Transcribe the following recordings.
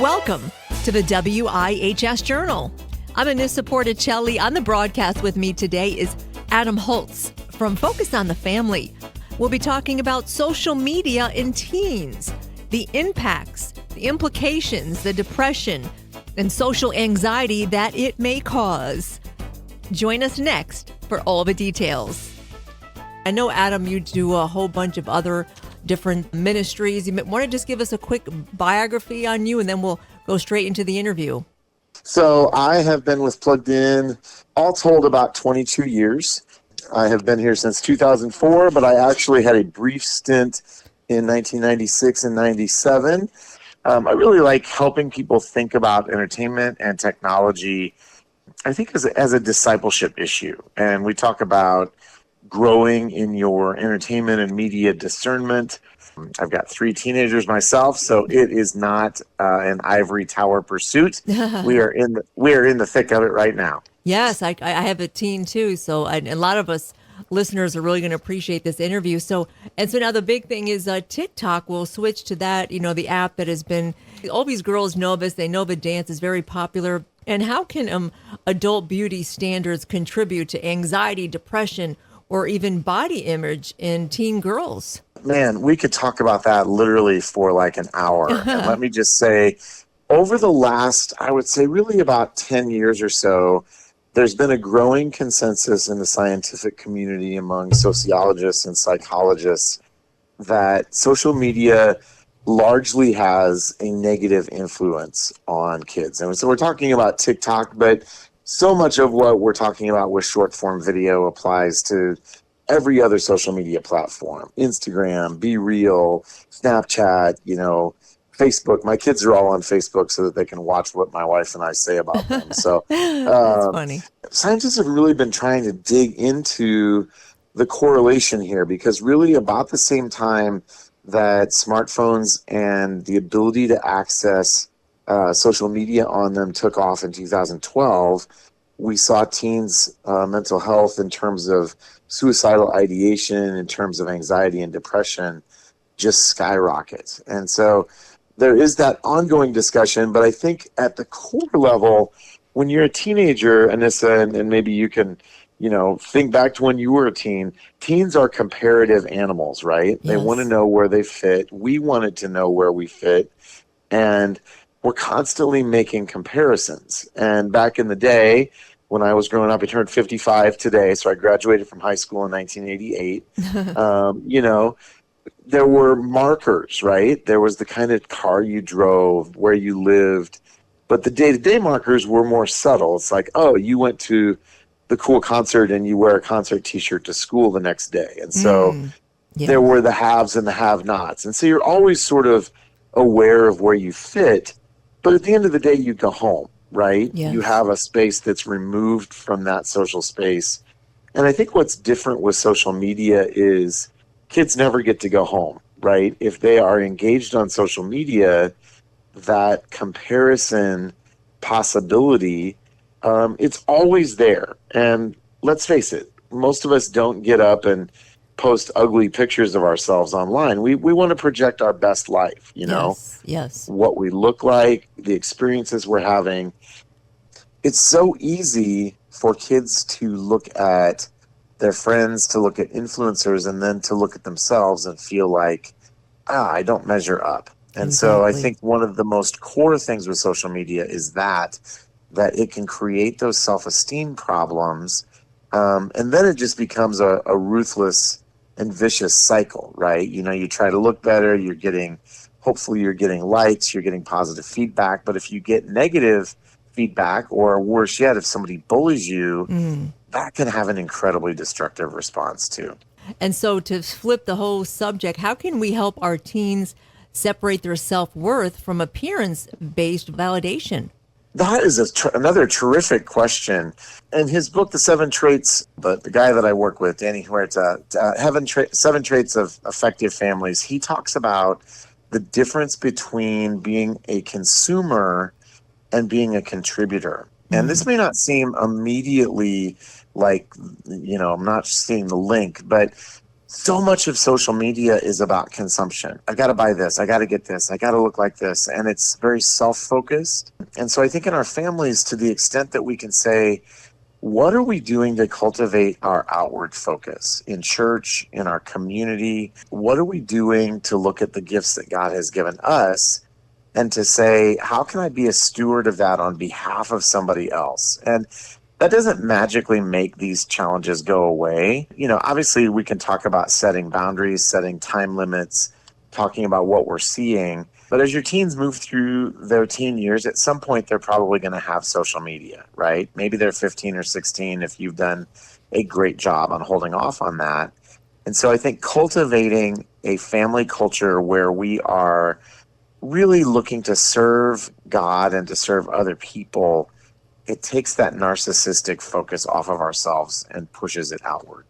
Welcome to the WIHS Journal. I'm Anissa Porticelli. On the broadcast with me today is Adam Holtz from Focus on the Family. We'll be talking about social media in teens, the impacts, the implications, the depression, and social anxiety that it may cause. Join us next for all the details. I know, Adam, you do a whole bunch of other different ministries. You want to just give us a quick biography on you, and then we'll go straight into the interview. So I have been with Plugged In, all told, about 22 years. I have been here since 2004, but I actually had a brief stint in 1996 and 97. I really like helping people think about entertainment and technology, I think, as a discipleship issue. And we talk about growing in your entertainment and media discernment. I've got 3 teenagers myself, so it is not an ivory tower pursuit. We are in the thick of it right now. Yes, I have a teen too, so a lot of us listeners are really going to appreciate this interview. So now the big thing is TikTok will switch to that, the app that has been, all these girls know this, they know the dance is very popular. And how can adult beauty standards contribute to anxiety, depression, or even body image in teen girls? Man, we could talk about that literally for like an hour. And let me just say, over the last, I would say really about 10 years or so, there's been a growing consensus in the scientific community among sociologists and psychologists that social media largely has a negative influence on kids. And so we're talking about TikTok, but so much of what we're talking about with short form video applies to every other social media platform: Instagram, Be Real, Snapchat, Facebook. My kids are all on Facebook so that they can watch what my wife and I say about them. So that's funny. Scientists have really been trying to dig into the correlation here, because really about the same time that smartphones and the ability to access social media on them took off in 2012, we saw teens' mental health in terms of suicidal ideation, in terms of anxiety and depression, just skyrocket. And so there is that ongoing discussion, but I think at the core level, when you're a teenager, Anissa, and maybe you can, think back to when you were a teen, teens are comparative animals, right? Yes. They want to know where they fit. We wanted to know where we fit. And we're constantly making comparisons. And back in the day, when I was growing up, I turned 55 today, so I graduated from high school in 1988. There were markers, right? There was the kind of car you drove, where you lived, but the day-to-day markers were more subtle. It's like, oh, you went to the cool concert and you wear a concert t-shirt to school the next day. And so there were the haves and the have-nots. And so you're always sort of aware of where you fit, but at the end of the day, you go home, right? Yes. You have a space that's removed from that social space. And I think what's different with social media is kids never get to go home, right? If they are engaged on social media, that comparison possibility, it's always there. And let's face it, most of us don't get up and post ugly pictures of ourselves online. We want to project our best life, Yes. What we look like, the experiences we're having. It's so easy for kids to look at their friends, to look at influencers, and then to look at themselves and feel like, I don't measure up. And exactly. So I think one of the most core things with social media is that it can create those self-esteem problems. And then it just becomes a ruthless and vicious cycle, right? You try to look better, hopefully you're getting likes, you're getting positive feedback. But if you get negative feedback, or worse yet, if somebody bullies you, that can have an incredibly destructive response too. And so to flip the whole subject, how can we help our teens separate their self-worth from appearance-based validation? That is another terrific question. In his book, The 7 Traits, the guy that I work with, Danny Huerta, 7 Traits of Effective Families, he talks about the difference between being a consumer and being a contributor. And this may not seem immediately like, I'm not seeing the link, but so much of social media is about consumption. I got to buy this. I got to get this. I got to look like this. And it's very self-focused. And so I think in our families, to the extent that we can say, what are we doing to cultivate our outward focus in church, in our community? What are we doing to look at the gifts that God has given us and to say, how can I be a steward of that on behalf of somebody else? And that doesn't magically make these challenges go away. Obviously we can talk about setting boundaries, setting time limits, talking about what we're seeing. But as your teens move through their teen years, at some point they're probably going to have social media, right? Maybe they're 15 or 16 if you've done a great job on holding off on that. And so I think cultivating a family culture where we are really looking to serve God and to serve other people, it takes that narcissistic focus off of ourselves and pushes it outward.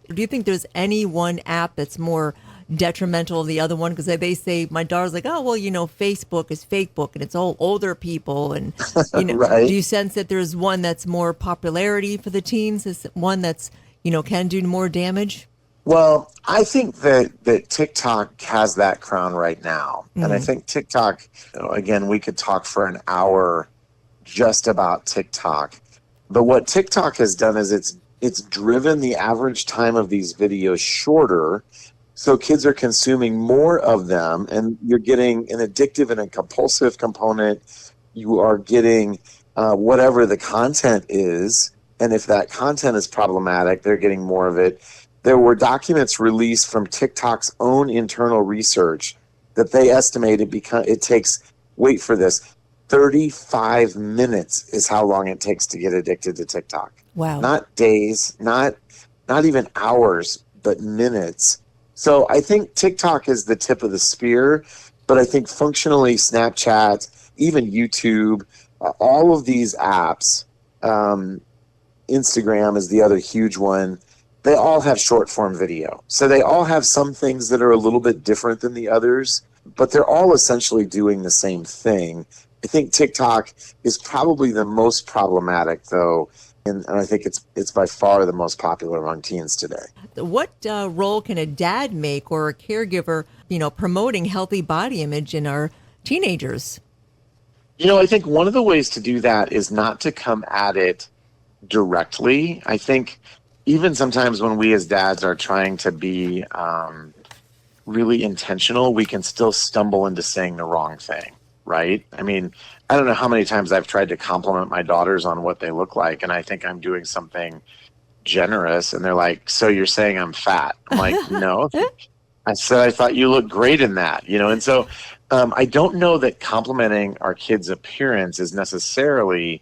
Do you think there's any one app that's more detrimental than the other one? Because they say, my daughter's like, oh, well, Facebook is Facebook and it's all older people. And, Right. Do you sense that there's one that's more popularity for the teens? Is one that's, can do more damage? Well, I think that TikTok has that crown right now. Mm-hmm. And I think TikTok, again, we could talk for an hour just about TikTok. But what TikTok has done is it's driven the average time of these videos shorter. So kids are consuming more of them, and you're getting an addictive and a compulsive component. You are getting whatever the content is. And if that content is problematic, they're getting more of it. There were documents released from TikTok's own internal research that they estimated it takes, wait for this, 35 minutes is how long it takes to get addicted to TikTok. Wow. Not days, not even hours, but minutes. So I think TikTok is the tip of the spear, but I think functionally Snapchat, even YouTube, all of these apps, Instagram is the other huge one. They all have short form video. So they all have some things that are a little bit different than the others, but they're all essentially doing the same thing. I think TikTok is probably the most problematic, though, and I think it's by far the most popular among teens today. What role can a dad make, or a caregiver, promoting healthy body image in our teenagers? I think one of the ways to do that is not to come at it directly. I think even sometimes when we as dads are trying to be really intentional, we can still stumble into saying the wrong thing. Right? I mean, I don't know how many times I've tried to compliment my daughters on what they look like, and I think I'm doing something generous, and they're like, so you're saying I'm fat? I'm like, no. I said, I thought you looked great in that, and so I don't know that complimenting our kids' appearance is necessarily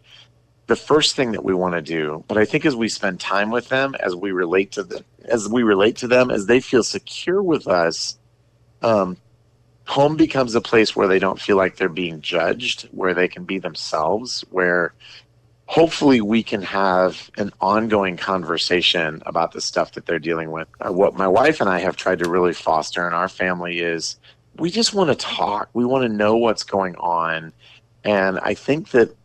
the first thing that we want to do, but I think as we spend time with them, as we relate to them, as they feel secure with us, home becomes a place where they don't feel like they're being judged, where they can be themselves, where hopefully we can have an ongoing conversation about the stuff that they're dealing with. What my wife and I have tried to really foster in our family is we just want to talk. We want to know what's going on. And I think that,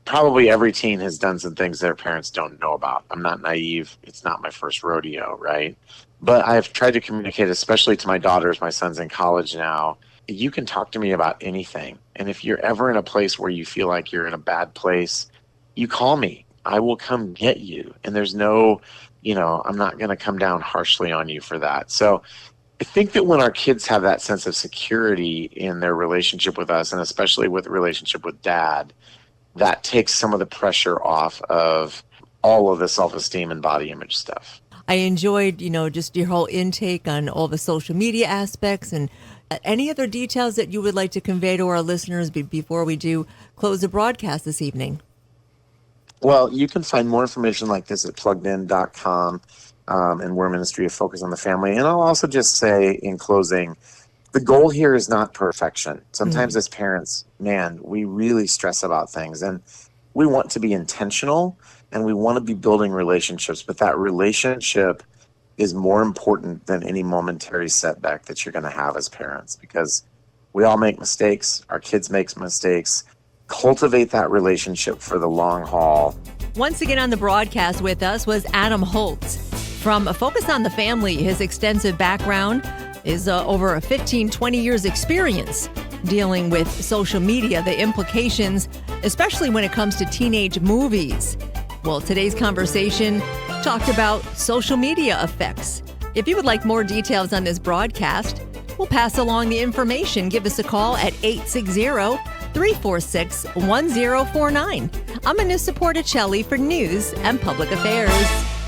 probably every teen has done some things their parents don't know about. I'm not naive. It's not my first rodeo, right? But I've tried to communicate, especially to my daughters, my son's in college now, you can talk to me about anything. And if you're ever in a place where you feel like you're in a bad place, you call me. I will come get you. And there's no, I'm not going to come down harshly on you for that. So I think that when our kids have that sense of security in their relationship with us, and especially with the relationship with dad, that takes some of the pressure off of all of the self-esteem and body image stuff. I enjoyed, just your whole intake on all the social media aspects, and any other details that you would like to convey to our listeners before we do close the broadcast this evening. Well, you can find more information like this at pluggedin.com, and we're a ministry of Focus on the Family. And I'll also just say in closing, the goal here is not perfection. Sometimes as parents, we really stress about things, and we want to be intentional and we want to be building relationships, but that relationship is more important than any momentary setback that you're going to have as parents, because we all make mistakes. Our kids make mistakes. Cultivate that relationship for the long haul. Once again on the broadcast with us was Adam Holtz, From a Focus on the Family, his extensive background is over a 20 years experience dealing with social media, the implications, especially when it comes to teenage movies. Well, today's conversation talked about social media effects. If you would like more details on this broadcast, we'll pass along the information. Give us a call at 860-346-1049. I'm Anissa Porticelli for News and Public Affairs.